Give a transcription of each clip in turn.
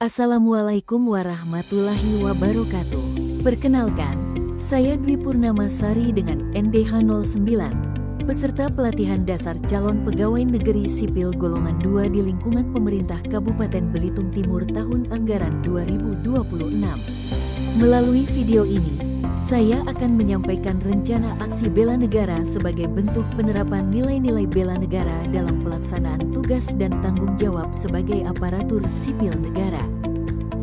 Assalamualaikum warahmatullahi wabarakatuh. Perkenalkan, saya Dwi Purnamasari dengan NDH 09, peserta pelatihan dasar calon pegawai negeri sipil golongan 2 di lingkungan pemerintah Kabupaten Belitung Timur tahun anggaran 2026. Melalui video ini, saya akan menyampaikan rencana aksi bela negara sebagai bentuk penerapan nilai-nilai bela negara dalam pelaksanaan tugas dan tanggung jawab sebagai aparatur sipil negara.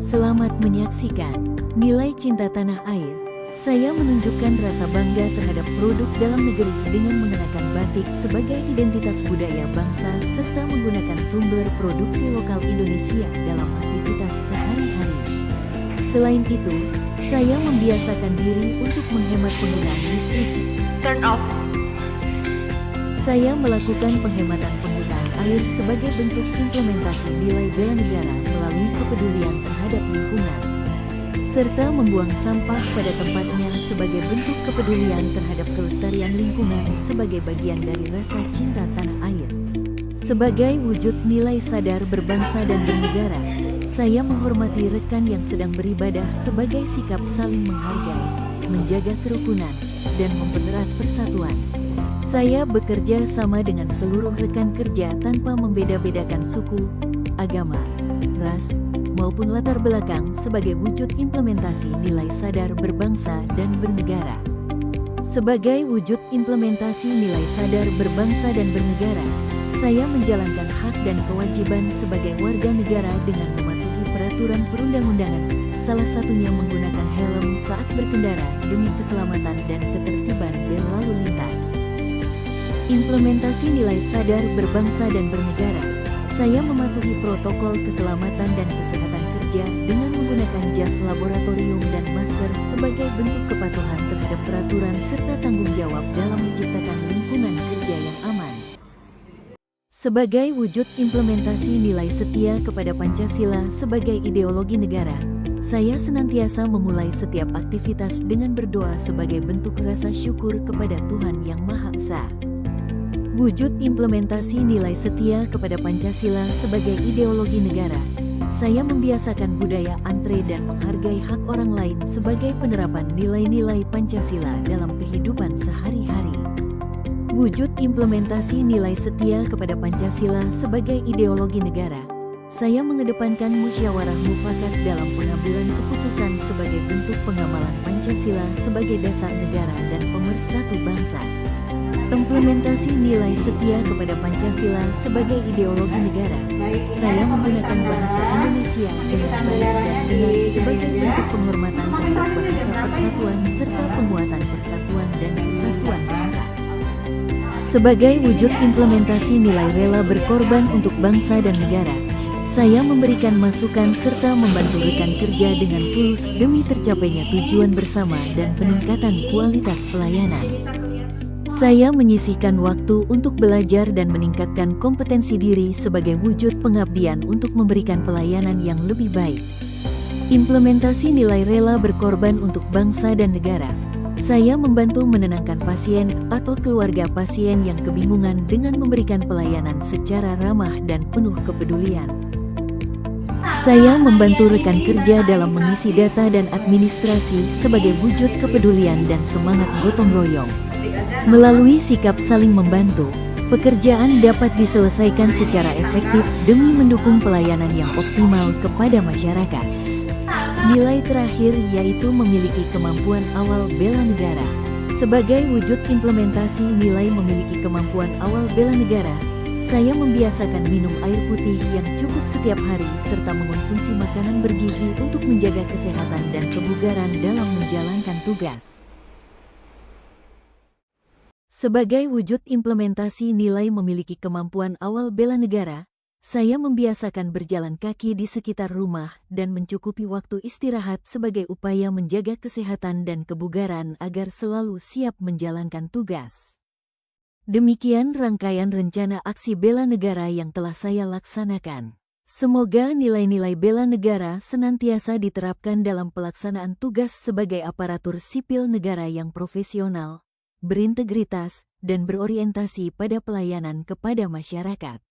Selamat menyaksikan. Nilai cinta tanah air. Saya menunjukkan rasa bangga terhadap produk dalam negeri dengan mengenakan batik sebagai identitas budaya bangsa serta menggunakan tumbler produksi lokal Indonesia dalam aktivitas sehari-hari. Selain itu, saya membiasakan diri untuk menghemat penggunaan listrik. Turn off. Saya melakukan penghematan penggunaan air sebagai bentuk implementasi nilai bela negara melalui kepedulian terhadap lingkungan, serta membuang sampah pada tempatnya sebagai bentuk kepedulian terhadap kelestarian lingkungan sebagai bagian dari rasa cinta tanah air. Sebagai wujud nilai sadar berbangsa dan bernegara, saya menghormati rekan yang sedang beribadah sebagai sikap saling menghargai, menjaga kerukunan, dan mempererat persatuan. Saya bekerja sama dengan seluruh rekan kerja tanpa membeda-bedakan suku, agama, ras, maupun latar belakang sebagai wujud implementasi nilai sadar berbangsa dan bernegara. Sebagai wujud implementasi nilai sadar berbangsa dan bernegara, saya menjalankan hak dan kewajiban sebagai warga negara dengan mematuhi peraturan perundang-undangan, salah satunya menggunakan helm saat berkendara demi keselamatan dan ketertiban berlalu lintas. Implementasi nilai sadar berbangsa dan bernegara. Saya mematuhi protokol keselamatan dan kesehatan kerja dengan menggunakan jas laboratorium dan masker sebagai bentuk kepatuhan terhadap peraturan serta tanggung jawab dalam menciptakan lingkungan kerja yang aman. Sebagai wujud implementasi nilai setia kepada Pancasila sebagai ideologi negara, saya senantiasa memulai setiap aktivitas dengan berdoa sebagai bentuk rasa syukur kepada Tuhan Yang Maha Esa. Wujud implementasi nilai setia kepada Pancasila sebagai ideologi negara, saya membiasakan budaya antre dan menghargai hak orang lain sebagai penerapan nilai-nilai Pancasila dalam kehidupan sehari-hari. Wujud implementasi nilai setia kepada Pancasila sebagai ideologi negara, saya mengedepankan musyawarah mufakat dalam pengambilan keputusan sebagai bentuk pengamalan Pancasila sebagai dasar negara dan pemersatu bangsa. Implementasi nilai setia kepada Pancasila sebagai ideologi negara, saya menggunakan bahasa Indonesia dengan baik dan benar sebagai bentuk penghormatan terhadap bahasa persatuan serta penguatan persatuan dan kesatuan bangsa. Sebagai wujud implementasi nilai rela berkorban untuk bangsa dan negara, saya memberikan masukan serta membantu rekan kerja dengan tulus demi tercapainya tujuan bersama dan peningkatan kualitas pelayanan. Saya menyisihkan waktu untuk belajar dan meningkatkan kompetensi diri sebagai wujud pengabdian untuk memberikan pelayanan yang lebih baik. Implementasi nilai rela berkorban untuk bangsa dan negara. Saya membantu menenangkan pasien atau keluarga pasien yang kebingungan dengan memberikan pelayanan secara ramah dan penuh kepedulian. Saya membantu rekan kerja dalam mengisi data dan administrasi sebagai wujud kepedulian dan semangat gotong royong. Melalui sikap saling membantu, pekerjaan dapat diselesaikan secara efektif demi mendukung pelayanan yang optimal kepada masyarakat. Nilai terakhir yaitu memiliki kemampuan awal bela negara. Sebagai wujud implementasi nilai memiliki kemampuan awal bela negara, saya membiasakan minum air putih yang cukup setiap hari serta mengonsumsi makanan bergizi untuk menjaga kesehatan dan kebugaran dalam menjalankan tugas. Sebagai wujud implementasi nilai memiliki kemampuan awal bela negara, saya membiasakan berjalan kaki di sekitar rumah dan mencukupi waktu istirahat sebagai upaya menjaga kesehatan dan kebugaran agar selalu siap menjalankan tugas. Demikian rangkaian rencana aksi bela negara yang telah saya laksanakan. Semoga nilai-nilai bela negara senantiasa diterapkan dalam pelaksanaan tugas sebagai aparatur sipil negara yang profesional, berintegritas, dan berorientasi pada pelayanan kepada masyarakat.